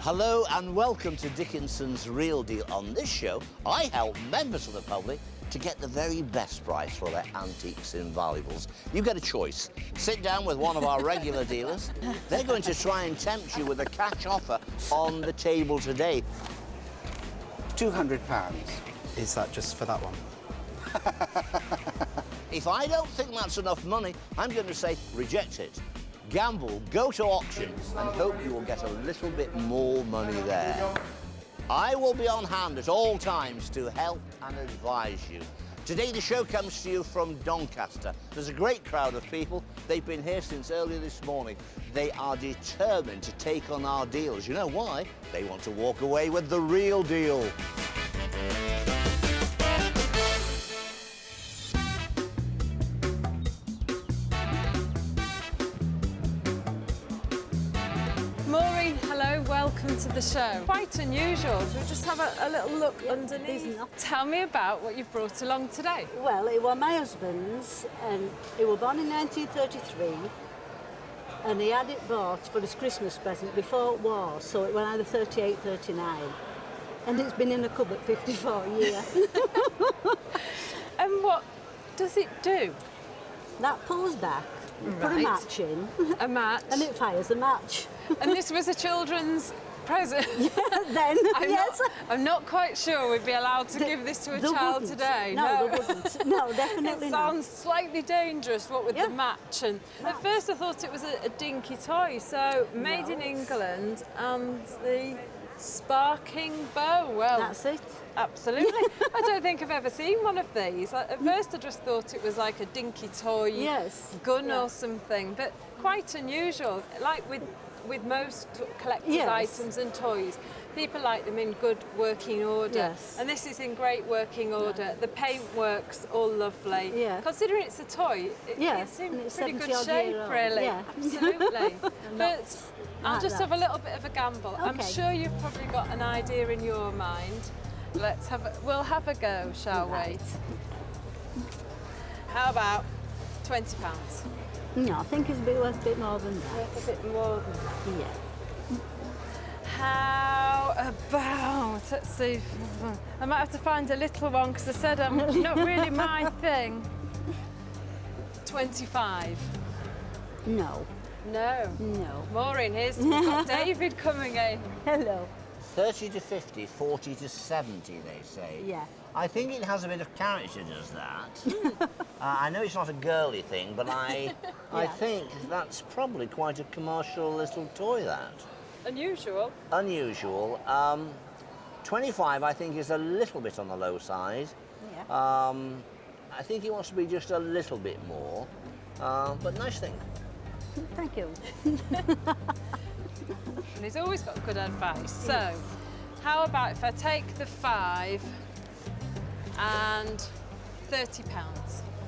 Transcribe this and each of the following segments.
Hello and welcome to Dickinson's Real Deal. On this show, I help members of the public to get the very best price for their antiques and valuables. You get a choice. Sit down with one of our regular dealers. They're going to try and tempt you with a cash offer on the table today. £200. Is that just for that one? If I don't think that's enough money, I'm going to say reject it. Gamble, go to auction, and hope you will get a little bit more money there. I will be on hand at all times to help and advise you. Today the show comes to you from Doncaster. There's a great crowd of people. They've been here since early this morning. They are determined to take on our deals. You know why? They want to walk away with the real deal. Welcome to the show. Quite unusual. We'll just have a little look underneath. Tell me about what you've brought along today. Well, it was my husband's, and he was born in 1933, and he had it bought for his Christmas present before it was, so it was either 38, 39, and it's been in the cupboard 54 years. And what does it do? That pulls back, you put a match in. A match. And it fires a match. And this was a children's present? Yeah, then, yes. I'm not quite sure we'd be allowed to give this to a child today. No, they wouldn't. No, definitely not. It sounds slightly dangerous, what with the match. And at first I thought it was a dinky toy. So, made in England and the sparking bow. Well, that's it. Absolutely. I don't think I've ever seen one of these. At first I just thought it was like a dinky toy gun or something, but quite unusual. Like with most collector's items and toys, people like them in good working order. And this is in great working order. The paint works all lovely. Considering it's a toy, it's in pretty good shape, really. Absolutely. But I'll just have a little bit of a gamble. Okay. I'm sure you've probably got an idea in your mind. We'll have a go, shall we? How about £20? No, I think it's worth a bit more than that. Worth a bit more than that? Yeah. How about, let's see, I might have to find a little one because I said I'm not really my thing. 25? No. No? No. Maureen, we've got David coming in. Hello. 30 to 50, 40 to 70, they say. Yeah. I think it has a bit of character, does that? I know it's not a girly thing, but I think that's probably quite a commercial little toy, that. Unusual? Unusual. 25, I think, is a little bit on the low side. Yeah. I think he wants to be just a little bit more, but nice thing. Thank you. And he's always got good advice. So, how about if I take the 5 and £30?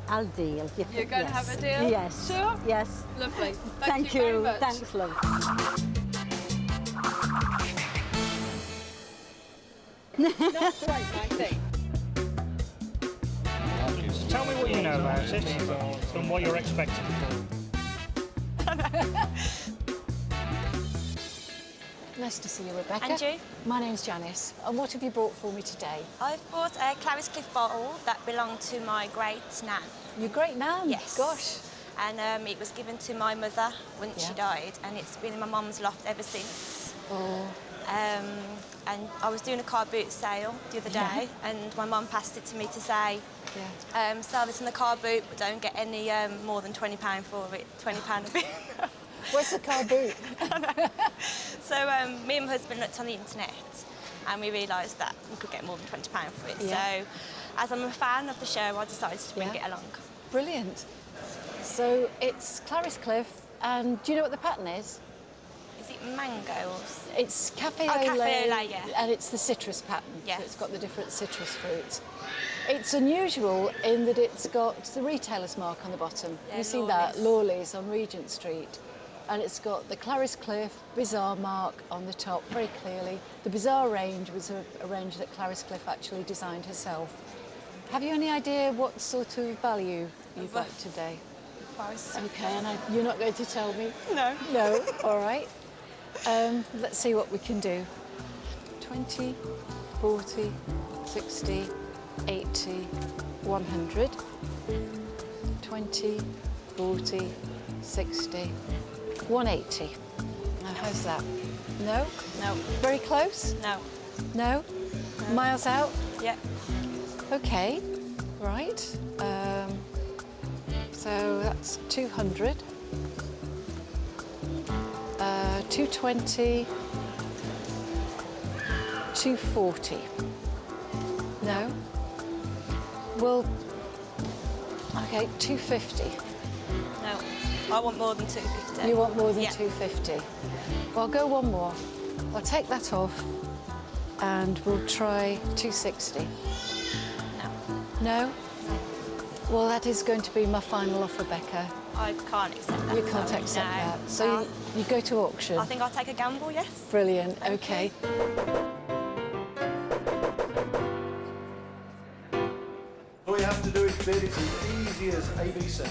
I'll deal. You're going to have a deal? Yes. Sure? Yes. Lovely. Thank you very much. Thanks, love. Not quite my thing. Tell me what you know about it and what you're expecting for. Nice to see you, Rebecca. And you? My name's Janice. And what have you brought for me today? I've bought a Clarice Cliff bottle that belonged to my great nan. Your great nan? Yes. Gosh. And it was given to my mother when she died, and it's been in my mum's loft ever since. Oh. And I was doing a car boot sale the other day, and my mum passed it to me to say, sell this in the car boot, but don't get any more than £20 for it. £20 a bit. Where's the car boot? So me and my husband looked on the internet and we realised that we could get more than £20 for it. So as I'm a fan of the show, I decided to bring it along. Brilliant. So it's Clarice Cliff, and do you know what the pattern is? Is it mangoes? It's cafe au lait, and it's the citrus pattern. So it's got the different citrus fruits. It's unusual in that it's got the retailer's mark on the bottom. You've seen that, Lawley's on Regent Street. And it's got the Clarice Cliff Bizarre mark on the top very clearly. The Bizarre range was a range that Clarice Cliff actually designed herself. Have you any idea what sort of value you've got today? Price. Okay, and you're not going to tell me? No. No, all right. Let's see what we can do. 20, 40, 60, 80, 100. 20, 40, 60, 180. Now, how's that? No? No. Very close? No. No? Miles out? Yeah. Okay, right. So that's 200. 220. 240. No? Well, okay, 250. No. I want more than 250. You want more than Yeah. 250? Well, I'll go one more. I'll take that off and we'll try 260. No. No? Well, that is going to be my final offer, Becca. I can't accept that. You can't sorry. accept No. that. So you go to auction? I think I'll take a gamble, yes. Brilliant, okay. All you have to do is bid. It's as easy as ABC.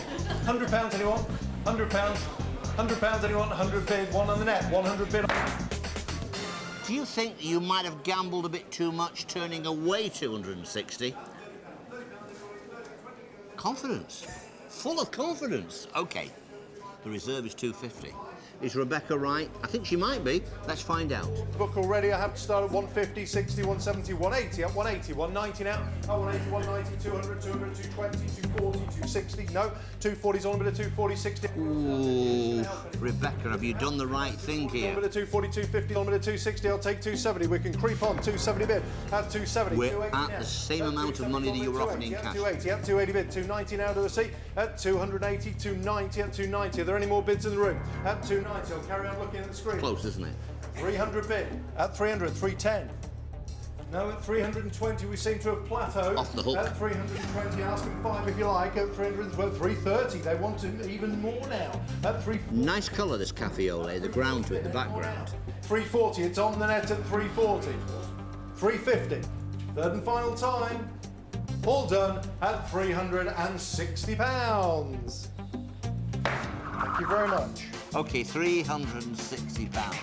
£100 anyone? £100. £100 anyone? 100 bid. One on the net. 100 bid. Do you think you might have gambled a bit too much turning away 260? Confidence. Full of confidence. OK. The reserve is 250. Is Rebecca right? I think she might be. Let's find out. Book already. I have to start at 150, 60, 170, 180. At 180, 190 now. At 180, 190, 200, 200, 220, 240, 260. No. 240's on a bit of 240, 60. Ooh, Rebecca, have you done the right thing On a here? bit of 240, 250, on a bit of 260. I'll take 270. We can creep on. 270 bid. At 270. We're 280 at now. the same At amount of 270, money that you were on offering in at cash. 280. At 280 bid. 290 now to the seat. At 280, 290. At 290. Are there any more bids in the room? At 290. I'll carry on looking at the screen. Close, isn't it? 300 bid. At 300, 310. No, at 320 we seem to have plateaued. Off the hook. At 320, ask them 5 if you like. At 300, well, 330, they want even more now. At 340. Nice colour, this cafe au lait, the ground to it, the background. 340, it's on the net at 340. 350. Third and final time. All done at £360. Thank you very much. OK, £360.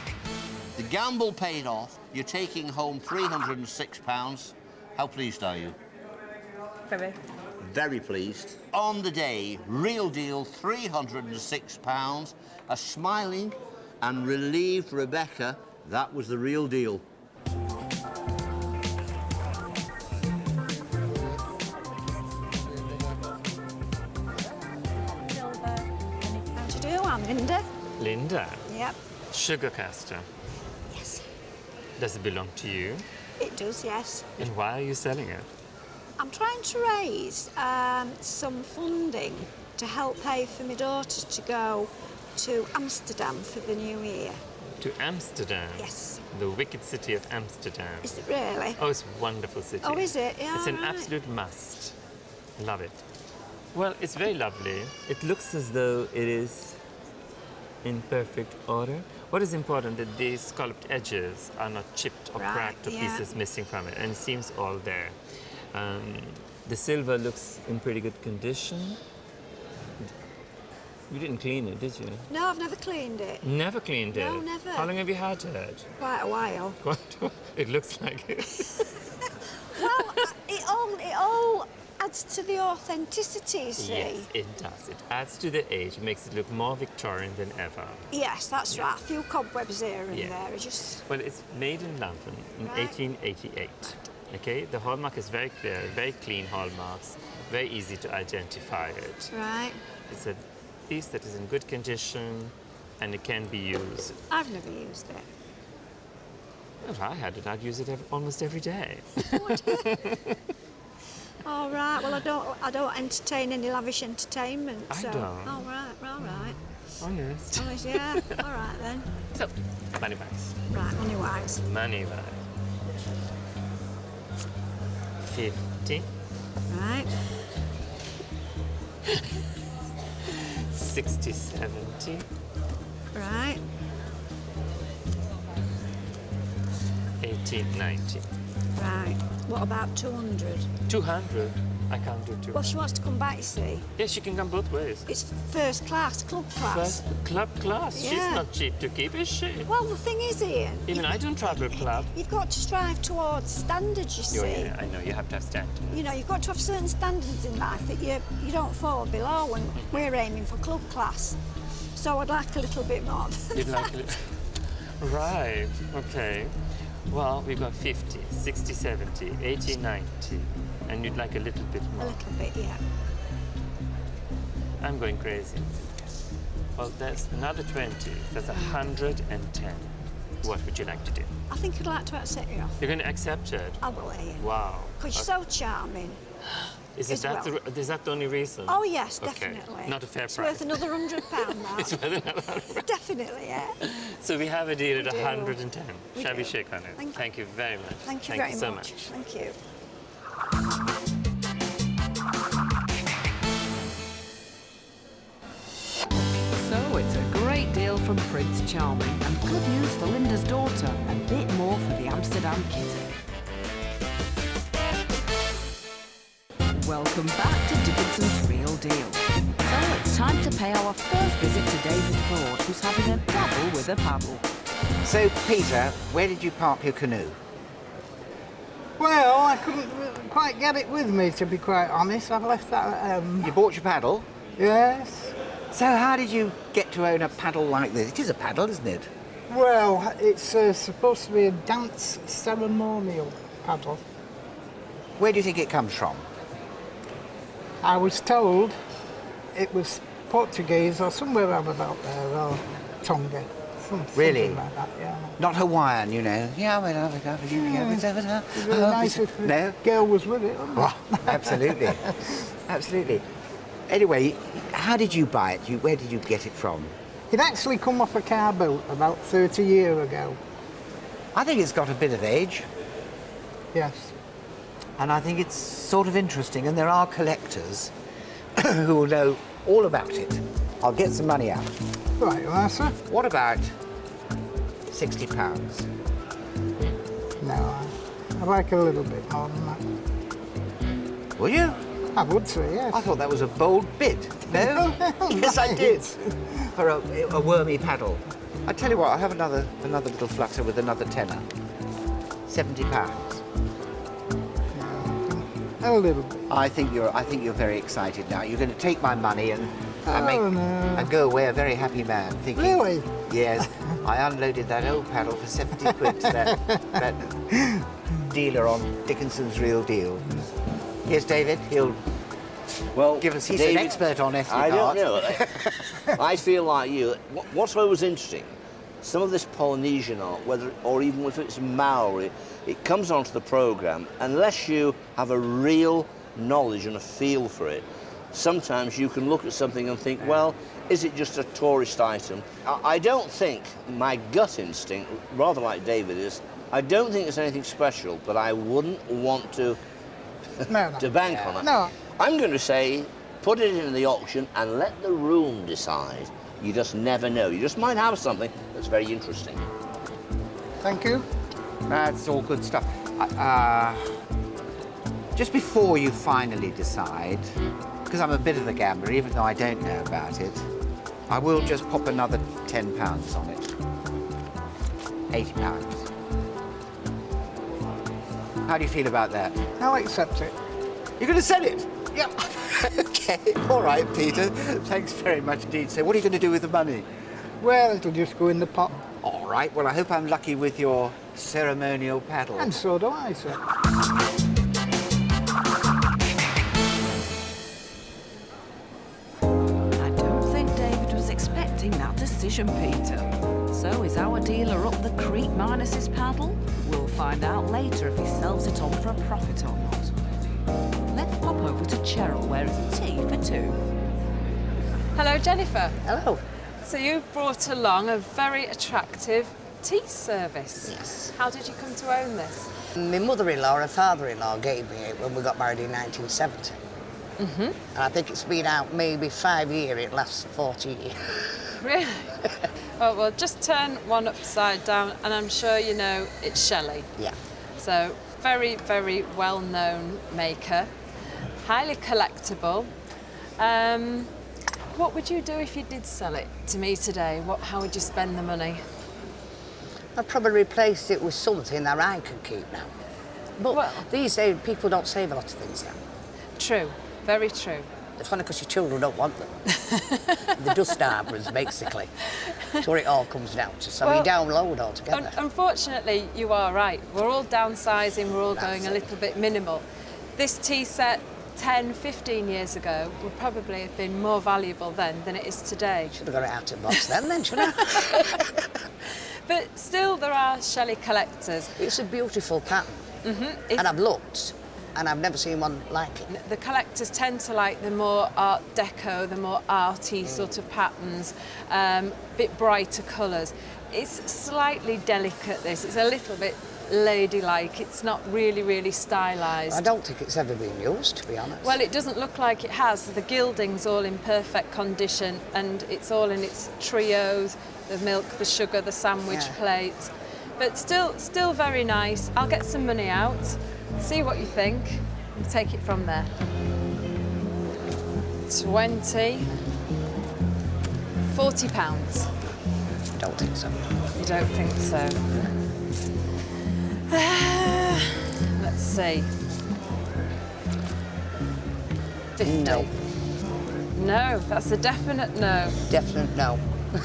The gamble paid off. You're taking home £306. How pleased are you? Very. Very pleased. On the day, real deal, £306. A smiling and relieved Rebecca. That was the real deal. How do you do? I'm Linda. Linda, Yep. sugar caster. Yes. Does it belong to you? It does, yes. And why are you selling it? I'm trying to raise some funding to help pay for my daughter to go to Amsterdam for the new year. To Amsterdam? Yes. The wicked city of Amsterdam. Is it really? Oh, it's a wonderful city. Oh, is it? Yeah, It's an right. absolute must. Love it. Well, it's very lovely. It looks as though it is in perfect order. What is important that the scalloped edges are not chipped or Right, cracked or yeah. pieces missing from it, and it seems all there. The silver looks in pretty good condition. You didn't clean it, did you? No, I've never cleaned it. Never cleaned it? No, never. How long have you had it? Quite a while. It looks like it. Well, it all adds to the authenticity, you see. Yes, it does. It adds to the age. It makes it look more Victorian than ever. Yes, that's right. A few cobwebs here and Yeah. there. Are just Well, it's made in London in Right. 1888. Okay, the hallmark is very clear, very clean hallmarks, very easy to identify it. right. It's a piece that is in good condition and it can be used. I've never used it. If I had it, I'd use it almost every day. All right. Well, I don't entertain any lavish entertainment. I so. don't. All right. All right. Honest. Oh, yeah. All right then. So, money bags. Right. Money wise. Money bag. 50, Right. 60, 70, Right. 80, 90. Right. What about 200? 200. I can't do 200. Well, she wants to come back, you see. Yeah, she can come both ways. It's first class, club class. First club class. Yeah. She's not cheap to keep, is she? Well, the thing is, Ian, Even I don't travel club. you've got to strive towards standards, you see. Oh, yeah, I know. You have to have standards. You know, you've got to have certain standards in life that you don't fall below, and we're aiming for club class. So I'd like a little bit more. You'd like a little... Right, okay. Well, we've got 50, 60, 70, 80, 90. And you'd like a little bit more. A little bit, yeah. I'm going crazy. Well, there's another 20. That's 110. What would you like to do? I think I'd like to accept you. You're going to accept it? I will, Ian. Wow. Because you're so charming. Is as that well. Is that the only reason? Oh, yes, Okay. definitely. Not a fair it's price. It's worth another £100 now. It's worth another £100. Definitely, yeah. So we have a deal at We do. 110. We Shall we do. shake on it? Thank you very much. Thank you very so much. much. Thank you. So it's a great deal from Prince Charming and good news for Linda's daughter, a bit more for the Amsterdam kitty. Welcome back to Dickinson's Real Deal. So it's time to pay our first visit to David Ford, who's having a dabble with a paddle. So, Peter, where did you park your canoe? Well, I couldn't quite get it with me, to be quite honest. I've left that at home. You bought your paddle? Yes. So how did you get to own a paddle like this? It is a paddle, isn't it? Well, it's supposed to be a dance ceremonial paddle. Where do you think it comes from? I was told it was Portuguese or somewhere around about there, or Tonga. Really? Something like that, yeah. Not Hawaiian, you know. Yeah, Nice if the girl was with it, wasn't it? Oh, absolutely. Absolutely. Anyway, how did you buy it? Where did you get it from? It actually come off a car boat about 30 years ago. I think it's got a bit of age. Yes. And I think it's sort of interesting, and there are collectors who will know all about it. I'll get some money out. Right, you are, sir. What about £60? No, I like a little bit more than that. Will you? I would say, yes. I thought that was a bold bid. No? Yes, I did. For a wormy paddle. I tell you what, I'll have another little flutter with another tenner. £70. A little bit. I think you're very excited now. You're going to take my money and no. go away a very happy man, thinking. Really? Yes. I unloaded that old paddle for 70 quid to that dealer on Dickinson's Real Deal. Yes, David, he'll give us. He's David, an expert on ethnic I art. don't know. I feel like you. What's always interesting, some of this Polynesian art, or even if it's Maori, it comes onto the programme, unless you have a real knowledge and a feel for it, sometimes you can look at something and think, well, is it just a tourist item? I don't think, my gut instinct, rather like David is, I don't think it's anything special, but I wouldn't want to, to bank on it. No. I'm going to say, put it in the auction and let the room decide. You just never know. You just might have something that's very interesting. Thank you. That's all good stuff. Just before you finally decide, because I'm a bit of a gambler, even though I don't know about it, I will just pop another £10 on it. £80. How do you feel about that? I'll accept it. You're going to sell it? Yep. Okay, all right, Peter. Thanks very much indeed. So what are you going to do with the money? Well, it'll just go in the pot. All right, well, I hope I'm lucky with your ceremonial paddle. And so do I, sir. I don't think David was expecting that decision, Peter. So is our dealer up the creek minus his paddle? We'll find out later if he sells it on for a profit or not. Let's pop over to Cheryl, where it's tea for two. Hello, Jennifer. Hello. So you've brought along a very attractive tea service. Yes. How did you come to own this? My mother-in-law and father-in-law gave me it when we got married in 1970. Mm-hmm. And I think it's been out maybe 5 years, it lasts 40 years. Really? Oh, well, just turn one upside down and I'm sure you know it's Shelley. Yeah. So, very, very well-known maker. highly collectible. What would you do if you did sell it to me today? How would you spend the money? I'd probably replace it with something that I can keep now. But these days, people don't save a lot of things now. True, very true. It's funny because your children don't want them. The dust arbors, basically. That's what it all comes down to. So you download altogether. Unfortunately, you are right. We're all downsizing, we're all going a little bit minimal. This tea set 10, 15 years ago would probably have been more valuable then than it is today. Should have got it out of the box then, shouldn't I? But still, there are Shelley collectors. It's a beautiful pattern. And I've looked, and I've never seen one like it. The collectors tend to like the more Art Deco, the more arty sort of patterns, bit brighter colours. It's slightly delicate, this. It's a little bit ladylike. It's not really, really stylised. I don't think it's ever been used, to be honest. Well, it doesn't look like it has. The gilding's all in perfect condition, and it's all in its trios, the milk, the sugar, the sandwich plates. But still very nice. I'll get some money out, see what you think, and take it from there. 20, £40. I don't think so. You don't think so? Let's see. 50. No. No, that's a definite no. Definite no.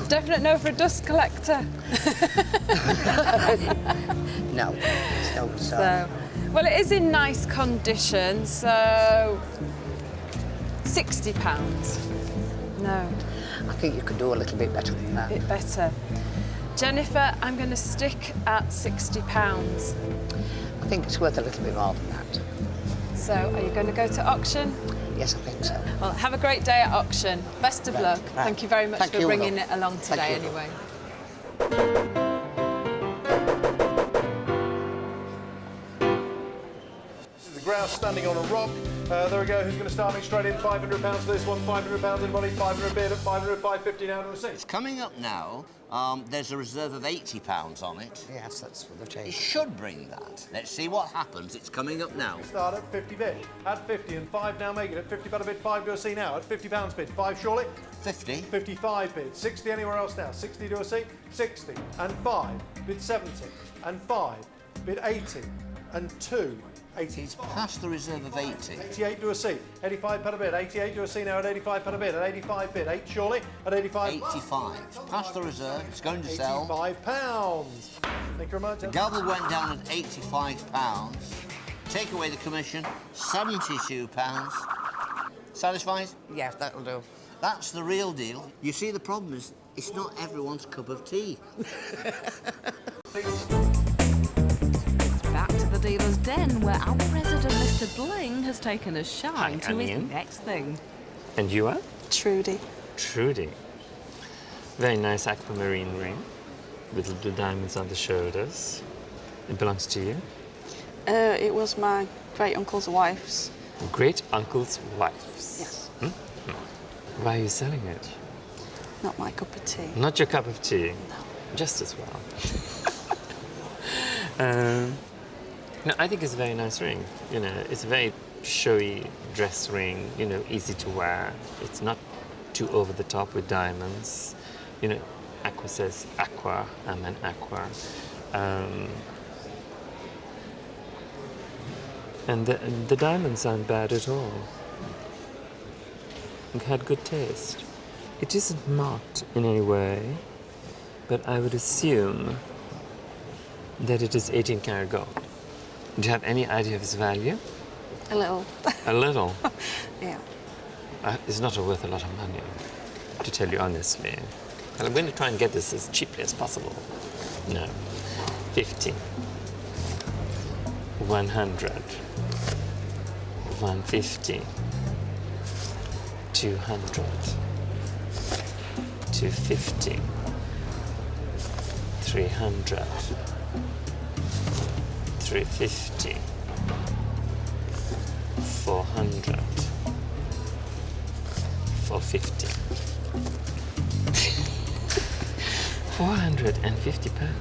Definite no for a dust collector. No. So, well, it is in nice condition, so £60. No. I think you could do a little bit better than that. A bit better. Jennifer, I'm going to stick at £60. I think it's worth a little bit more than that. So, are you going to go to auction? Yes, I think so. Well, have a great day at auction. Best of luck. Right. Thank you very much for bringing it along today anyway. This is the grouse standing on a rock. There we go. Who's going to start me straight in? £500 for this one. £500 in money. 500 bid at 500, 550 now to receipt. It's coming up now. There's a reserve of £80 on it. Yes, that's what they've It changed. should bring that. Let's see what happens. It's coming up now. Start at 50 bid. At 50 and 5 now make it. At 50 a bid, 5 do a C now. At £50 bid, 5 surely. 50. 55 bid. 60 anywhere else now. 60 do a C. 60 and 5 bid 70 and 5 bid 80 and 2. 80. It's past the reserve of 80. 88 do a C. 85 per bid. 88 do a C now at 85 per bid. At 85 bid. 8 surely. At 85. 85. It's past the reserve. It's going to sell. £85. Thank you very much. The gavel went down at £85. Take away the commission, £72. Satisfied? Yes, that'll do. That's the real deal. You see, the problem is, it's not everyone's cup of tea. Back to the dealer's den, where our president, Mr. Bling, has taken a shine to his next thing. And you are? Trudy. Trudy. Very nice aquamarine ring with little diamonds on the shoulders. It belongs to you? It was my great-uncle's wife's. Great-uncle's wife's? Yes. Why are you selling it? Not my cup of tea. Not your cup of tea? No. Just as well. No, I think it's a very nice ring. You know, it's a very showy dress ring, you know, easy to wear. It's not too over the top with diamonds. You know, Aqua says aqua, I'm an aqua. And the diamonds aren't bad at all. It had good taste. It isn't marked in any way, but I would assume that it is 18 karat gold. Do you have any idea of its value? A little. A little? Yeah. It's not worth a lot of money, to tell you honestly. And I'm going to try and get this as cheaply as possible. No. 50. 100. 150. 200. 250. 300. 350. 400. 450. 450 pounds.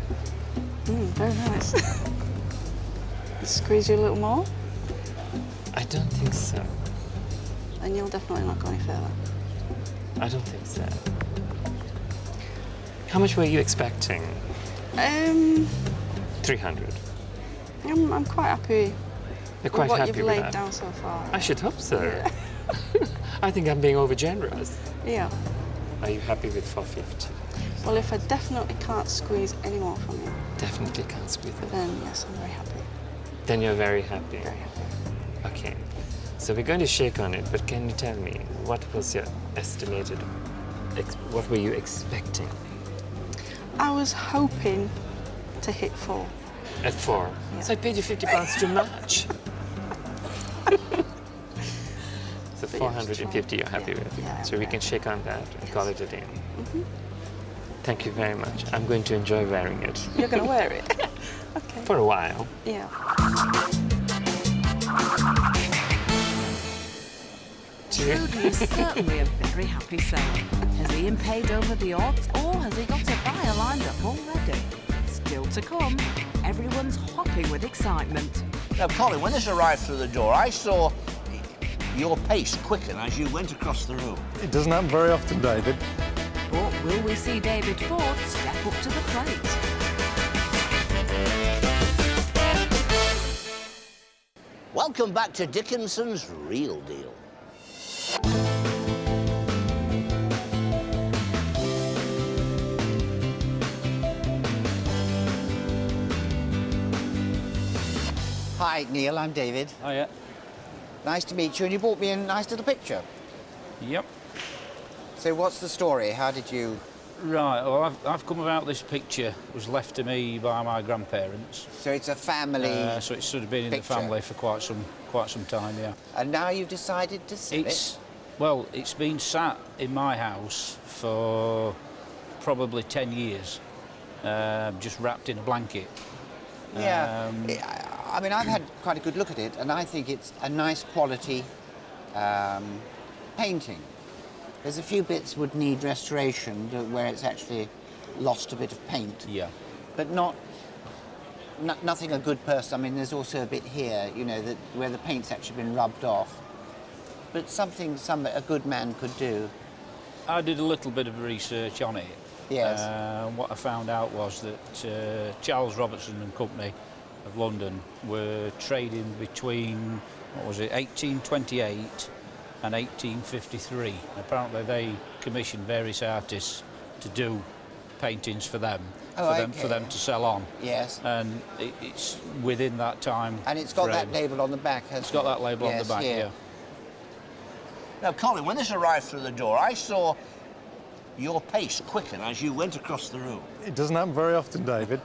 Very nice. Squeeze you a little more? I don't think so. then you'll definitely not go any further. I don't think so. How much were you expecting? 300. I'm quite happy You're quite with what happy you've with laid that? down so far. I should hope so. Yeah. I think I'm being over generous. Yeah. Are you happy with 450? Well, if I definitely can't squeeze any more from you, Definitely can't squeeze it. then yes, I'm very happy. Then you're very happy. Very happy. Okay. So we're going to shake on it, but can you tell me what was your estimated? What were you expecting? I was hoping to hit 4. At 4. Yeah. So I paid you £50 too much. So 450 you're happy with. Yeah, so we can shake on that and call it a day. Mm-hmm. Thank you very much. I'm going to enjoy wearing it. You're going to wear it? Okay. For a while. Yeah. Trudy is certainly a very happy seller. Has Ian paid over the odds, or has he got a buyer lined up already? Still to come. Everyone's hopping with excitement. Now, Colin, when this arrived through the door, I saw your pace quicken as you went across the room. It doesn't happen very often, David. But will we see David Ford step up to the plate? Welcome back to Dickinson's Real Deal. Hi, Neil, I'm David. Hiya. Nice to meet you, and you brought me a nice little picture. Yep. So what's the story? How did you... Right, well, I've come about this picture. It was left to me by my grandparents. So it's a family So it's sort of been in picture. the family for quite some time, yeah. And now you've decided to sell it? Well, it's been sat in my house for probably 10 years, just wrapped in a blanket. Yeah. I mean, I've had quite a good look at it, and I think it's a nice quality painting. There's a few bits would need restoration where it's actually lost a bit of paint. Yeah. But nothing a good person. I mean, there's also a bit here, you know, that where the paint's actually been rubbed off. But something a good man could do. I did a little bit of research on it. Yes. What I found out was that Charles Robertson and Company of London were trading between, 1828 and 1853. Apparently they commissioned various artists to do paintings for them, for them to sell on. Yes. And it's within that time. And it's got frame. that label on the back, hasn't it? It's got that label on the back, yeah. Now, Colin, when this arrived through the door, I saw your pace quicken as you went across the room. It doesn't happen very often, David.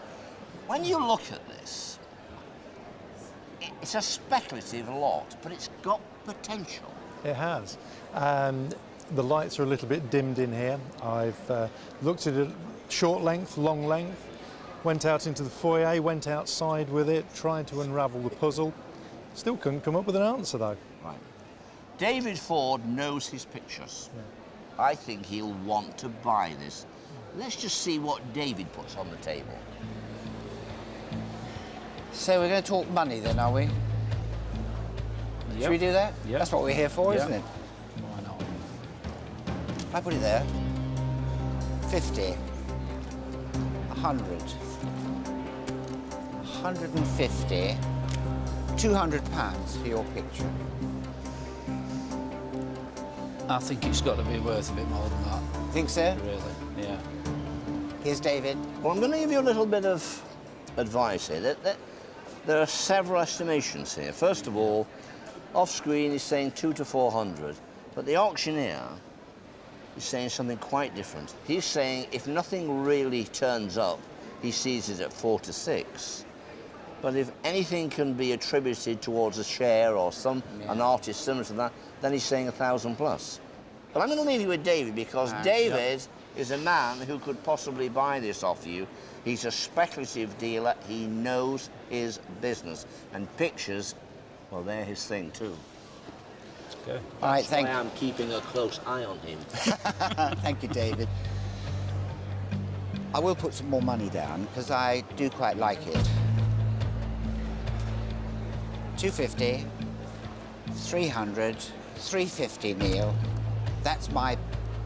When you look at this, it's a speculative lot, but it's got potential. It has. The lights are a little bit dimmed in here. I've looked at it short length, long length, went out into the foyer, went outside with it, tried to unravel the puzzle. Still couldn't come up with an answer, though. Right. David Ford knows his pictures. Yeah. I think he'll want to buy this. Let's just see what David puts on the table. So we're going to talk money then, are we? Yep. Should we do that? Yep. That's what we're here for, Yep. isn't it? Why not? I put it there. 50. 100. 150. £200 for your picture. I think it's got to be worth a bit more than that. Think so? Really, yeah. Here's David. Well, I'm going to give you a little bit of advice here. There are several estimations here. First of all, off-screen he's saying 200 to 400, but the auctioneer is saying something quite different. He's saying if nothing really turns up, he sees it at 4 to 6. But if anything can be attributed towards a share or an artist similar to that, then he's saying 1,000 plus. But I'm going to leave you with David because David is a man who could possibly buy this off you. He's a speculative dealer. He knows his business. And pictures, well, they're his thing too. Okay. All right, thank you. I'm keeping a close eye on him. Thank you, David. I will put some more money down because I do quite like it. 250, 300, 350, Neil. That's my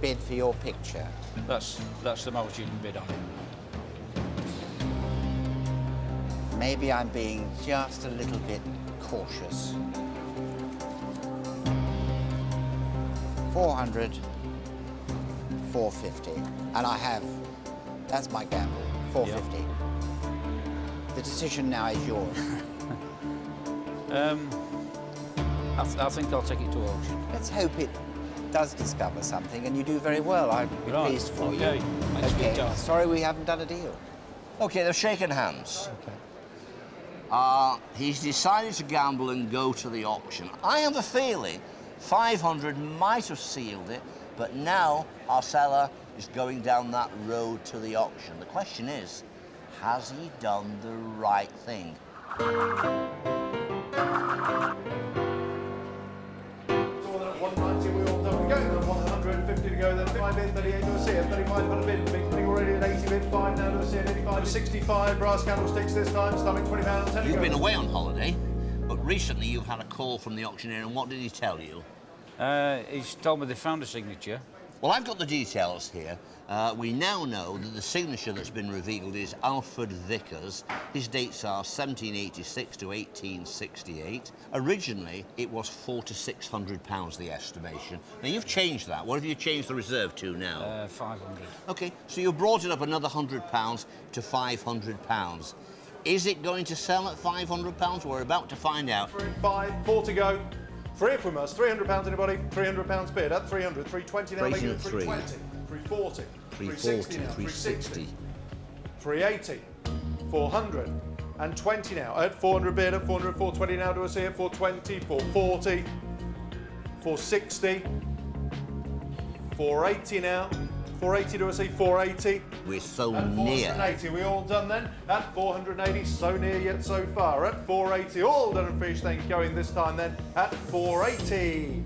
bid for your picture. That's the most you can bid on it. Maybe I'm being just a little bit cautious. 400, 450. And I have, that's my gamble, 450. Yep. The decision now is yours. I think I'll take it to auction. Let's hope it does discover something and you do very well. I'd be pleased for you. Okay, sorry we haven't done a deal. Okay, they've shaken hands. Okay. He's decided to gamble and go to the auction. I have a feeling 500 might have sealed it, but now our seller is going down that road to the auction. The question is, has he done the right thing? 190, we all done. We go. 150 to go. Then 5 bid, 38 to a C. 35 on a bid. Big money already at 80 bid. 5 now to a C. 85 to 65. Brass candlesticks this time. Stomach £20. 10 You've been away on holiday, but recently you've had a call from the auctioneer, and what did he tell you? He's told me they found a signature. Well, I've got the details here. We now know that the signature that's been revealed is Alfred Vickers. His dates are 1786 to 1868. Originally, it was £400 to £600, the estimation. Now, you've changed that. What have you changed the reserve to now? 500. OK, so you brought it up another £100 to £500. Is it going to sell at £500? We're about to find out. 5, 4 to go. 3 if we must. £300, anybody? £300 bid at 300. 320 now. Raising at 3. 340. 340, 360. 380. 400. And 20 now. At 400 bid at 400. 420 now to us here. 420. 440. 460. 480 now. 480 to us here. 480. We're so at near. 480. We all done then? At 480. So near yet so far. At 480. All done and finished then. Going this time then. At 480.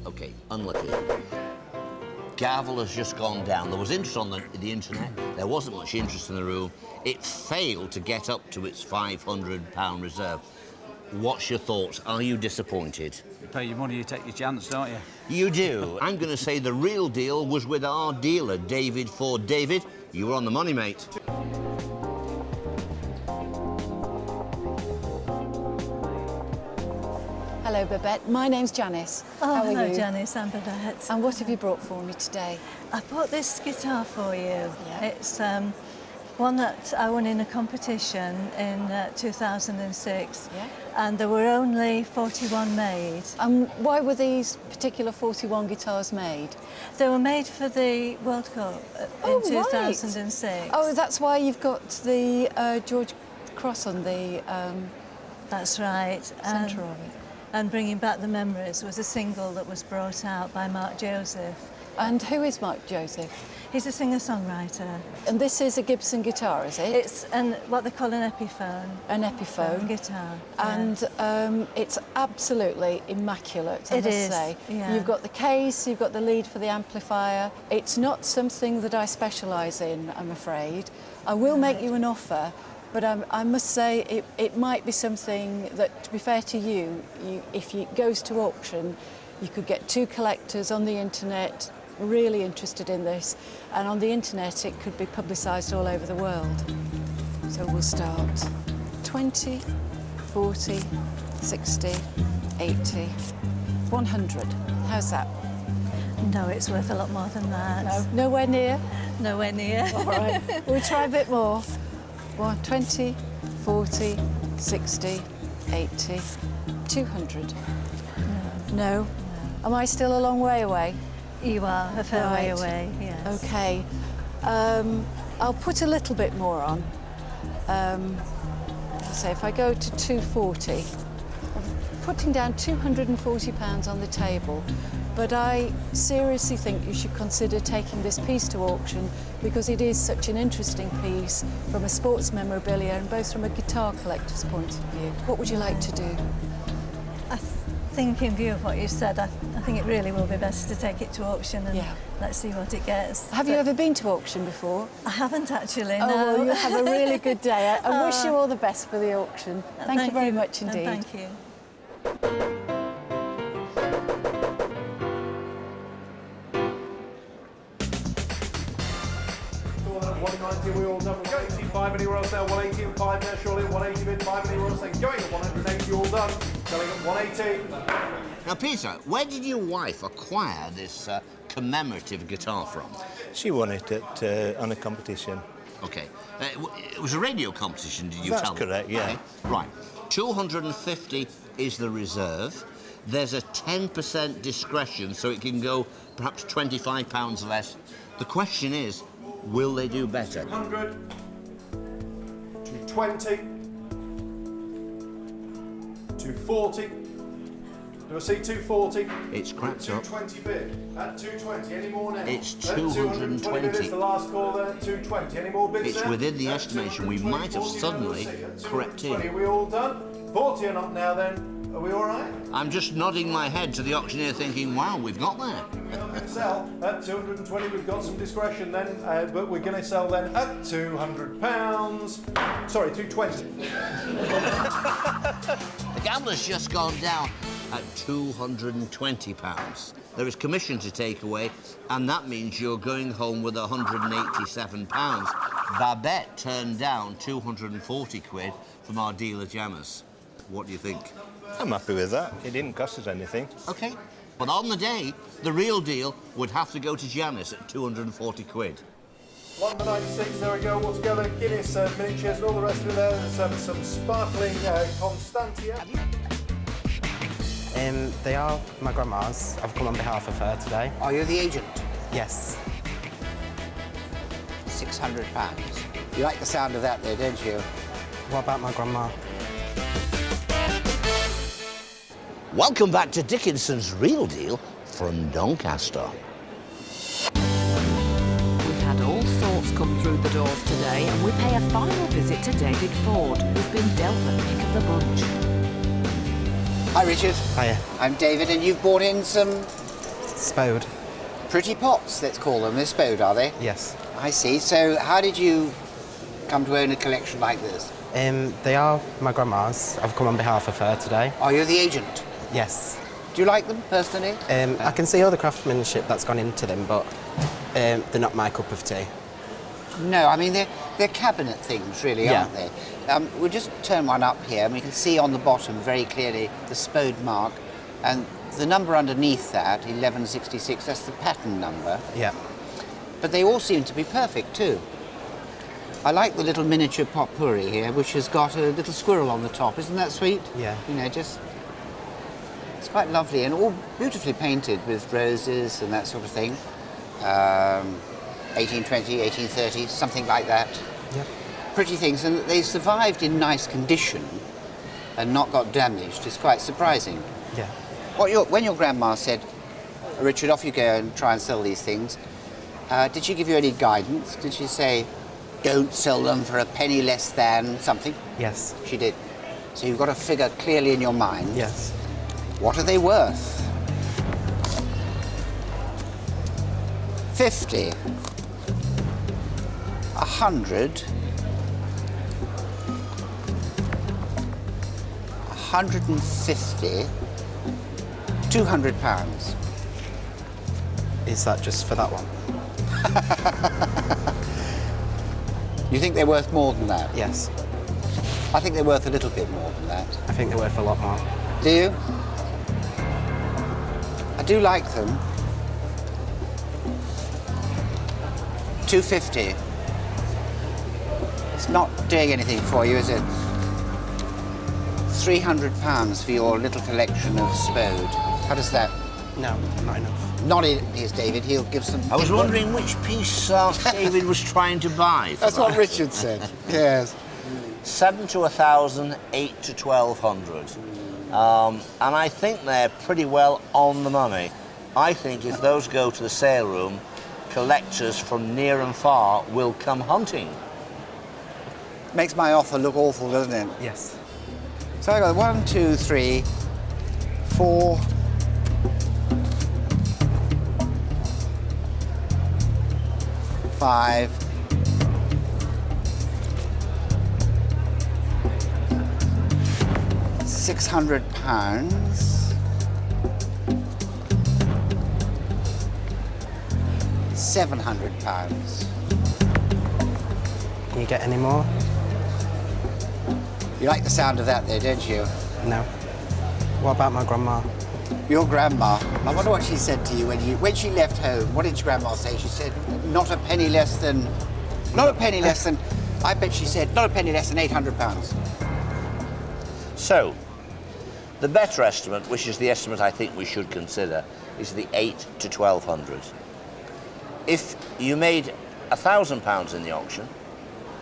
OK, unlucky. Gavel has just gone down. There was interest on the internet. There wasn't much interest in the room. It failed to get up to its £500 reserve. What's your thoughts? Are you disappointed? You pay your money, you take your chance, don't you? You do. I'm going to say the real deal was with our dealer, David Ford. David, you were on the money, mate. Hello, Babette. My name's Janice. Oh, How are hello, you? Janice. I'm Babette. And what have you brought for me today? I bought this guitar for you. Yeah. It's one that I won in a competition in 2006. Yeah. And there were only 41 made. And why were these particular 41 guitars made? They were made for the World Cup in 2006. Right. Oh, that's why you've got the George Cross on the That's right. centre of it. And Bringing Back the Memories was a single that was brought out by Mark Joseph. And who is Mark Joseph? He's a singer-songwriter. And this is a Gibson guitar, is it? It's what they call an Epiphone. An Epiphone guitar. And it's absolutely immaculate, I It must is, say. yeah. You've got the case, you've got the lead for the amplifier. It's not something that I specialise in, I'm afraid. I will make you an offer, but I must say it might be something that, to be fair to you, if it goes to auction, you could get 2 collectors on the internet really interested in this, and on the internet it could be publicised all over the world. So we'll start 20, 40, 60, 80, 100. How's that? No, it's worth a lot more than that. No, nowhere near? Nowhere near. All right, we'll try a bit more. 20, 40, 60, 80, 200. No. Am I still a long way away? You are a fair way away, yes. OK. I'll put a little bit more on. So if I go to 240, I'm putting down £240 on the table, but I seriously think you should consider taking this piece to auction because it is such an interesting piece from a sports memorabilia and both from a guitar collector's point of view. What would you like to do? I think in view of what you said, I think it really will be best to take it to auction and let's see what it gets. Have you ever been to auction before? I haven't actually, Oh, no. well, you have a really good day. I wish you all the best for the auction. Thank you very much indeed. Thank you. 190, we all done. We're going 85 anywhere else now, 180 and 5 there, surely 180 bid 5 anywhere else, then going at 180, all done. Selling at 180. Now, Peter, where did your wife acquire this commemorative guitar from? She won it at on a competition. Okay. It was a radio competition, did you That's tell me? correct, yeah. Okay. Right. 250 is the reserve. There's a 10% discretion, so it can go perhaps £25 less. The question is, will they do better? 100, 220, 240. Do I see 240? It's cracked up. 220 bid. At 220. Any more now? It's At 220 bid. It's the last call there at 220. Any more bids It's there? within the At estimation. We 220, might have 40, suddenly at 220. corrected. Are we all done? 40 and up now then. Are we all right? I'm just nodding my head to the auctioneer thinking, wow, we've got there. Sell at 220. We've got some discretion then, but we're going to sell then at £200. Sorry, 220. The gambler's just gone down at £220. There is commission to take away, and that means you're going home with £187. Babette turned down 240 quid from our dealer Jammers. What do you think? I'm happy with that. It didn't cost us anything. Okay. But on the day, the real deal would have to go to Janice at 240 quid. London 96, there we go, all together. Guinness miniatures and all the rest of it there. There's some sparkling Constantia. They are my grandma's. I've come on behalf of her today. Are you the agent? Yes. £600. You like the sound of that, though, don't you? What about my grandma? Welcome back to Dickinson's Real Deal from Doncaster. We've had all sorts come through the doors today, and we pay a final visit to David Ford, who's been dealt the pick of the bunch. Hi, Richard. Hiya. I'm David, and you've brought in some... Spode. Pretty pots, let's call them. They're Spode, are they? Yes. I see. So how did you come to own a collection like this? They are my grandma's. I've come on behalf of her today. Are you the agent? Yes. Do you like them, personally? I can see all the craftsmanship that's gone into them, but they're not my cup of tea. No, I mean, they're cabinet things, really, aren't they? We'll just turn one up here, and we can see on the bottom very clearly the Spode mark, and the number underneath that, 1166, that's the pattern number. Yeah. But they all seem to be perfect, too. I like the little miniature potpourri here, which has got a little squirrel on the top. Isn't that sweet? Yeah. You know, just... It's quite lovely and all beautifully painted with roses and that sort of thing. 1820, 1830, something like that. Yeah. Pretty things, and they survived in nice condition and not got damaged. It's quite surprising. Yeah. When your grandma said, Richard, off you go and try and sell these things, did she give you any guidance? Did she say, don't sell them for a penny less than something? Yes. She did. So you've got a figure clearly in your mind. Yes. What are they worth? 50. 100. 150. £200. Is that just for that one? You think they're worth more than that? Yes. I think they're worth a little bit more than that. I think they're worth a lot more. Do you? I do like them. 250. It's not doing anything for you, is it? £300 for your little collection of Spode. How does that? No, not enough. Not it is, David. He'll give some... I was wondering which piece David was trying to buy. That's what Richard said. Yes. 7 to 1,000, 8 to 1,200. And I think they're pretty well on the money. I think if those go to the sale room, collectors from near and far will come hunting. Makes my offer look awful, doesn't it? Yes. So I got 1, 2, 3, 4... 5... £600. £700. Can you get any more? You like the sound of that there, don't you? No. What about my grandma? Your grandma. I wonder what she said to you when she left home. What did your grandma say? She said, not a penny less than... Not a penny less than... I bet she said, not a penny less than £800. So, the better estimate, which is the estimate I think we should consider, is the 800 to 1200. If you made £1,000 in the auction,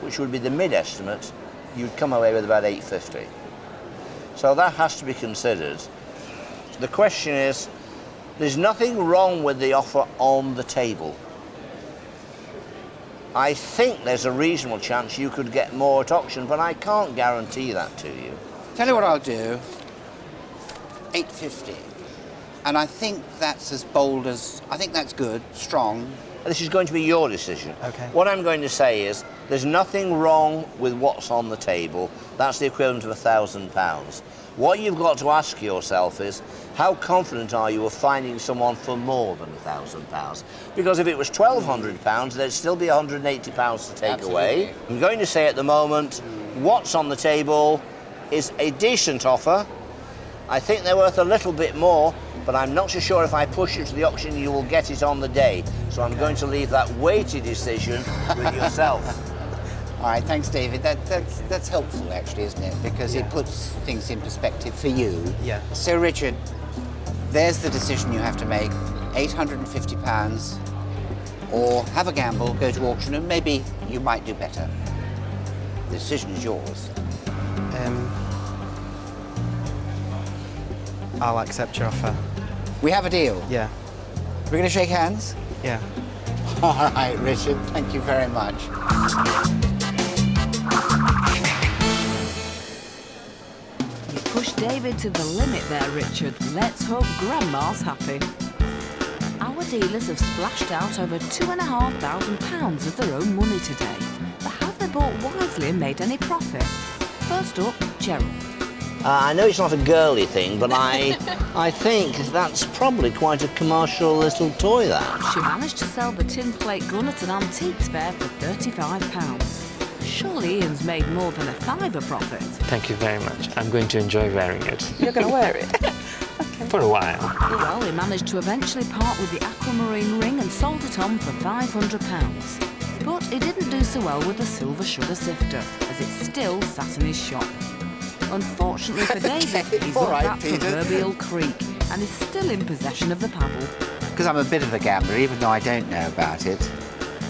which would be the mid-estimate, you'd come away with about 850. So that has to be considered. The question is, there's nothing wrong with the offer on the table. I think there's a reasonable chance you could get more at auction, but I can't guarantee that to you. Tell you what I'll do, 850. And I think that's as bold as, I think that's good, strong. This is going to be your decision. Okay. What I'm going to say is, there's nothing wrong with what's on the table. That's the equivalent of £1,000. What you've got to ask yourself is, how confident are you of finding someone for more than £1,000? Because if it was £1,200, there'd still be £180 to take away. I'm going to say at the moment, what's on the table is a decent offer. I think they're worth a little bit more, but I'm not so sure if I push it to the auction you will get it on the day. So I'm going to leave that weighty decision with yourself. All right, thanks, David. That's helpful, actually, isn't it? Because it puts things in perspective for you. Yeah. So, Richard, there's the decision you have to make. £850, or have a gamble, go to auction, and maybe you might do better. The decision is yours. I'll accept your offer. We have a deal? Yeah. We're going to shake hands? Yeah. All right, Richard, thank you very much. You pushed David to the limit there, Richard. Let's hope Grandma's happy. Our dealers have splashed out over £2,500 of their own money today. But have they bought wisely and made any profit? First up, Gerald. I know it's not a girly thing, but I think that's probably quite a commercial little toy, that. She managed to sell the tin plate gun at an antiques fair for £35. Surely Ian's made more than a £5 profit. Thank you very much. I'm going to enjoy wearing it. You're going to wear it? For a while. Well, he managed to eventually part with the Aquamarine ring and sold it on for £500. But he didn't do so well with the silver sugar sifter, as it still sat in his shop. Unfortunately for David, he's up that proverbial creek and is still in possession of the paddle. Because I'm a bit of a gambler, even though I don't know about it,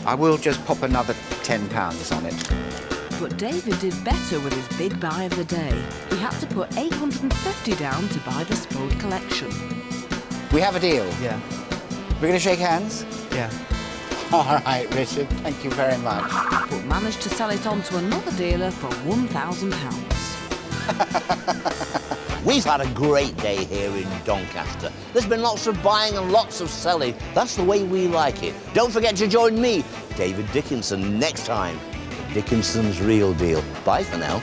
I will just pop another £10 on it. But David did better with his big buy of the day. He had to put $850 down to buy the Spode collection. We have a deal? Yeah. We're going to shake hands? Yeah. All right, Richard, thank you very much. But managed to sell it on to another dealer for £1,000. We've had a great day here in Doncaster. There's been lots of buying and lots of selling. That's the way we like it. Don't forget to join me, David Dickinson, next time. Dickinson's Real Deal. Bye for now.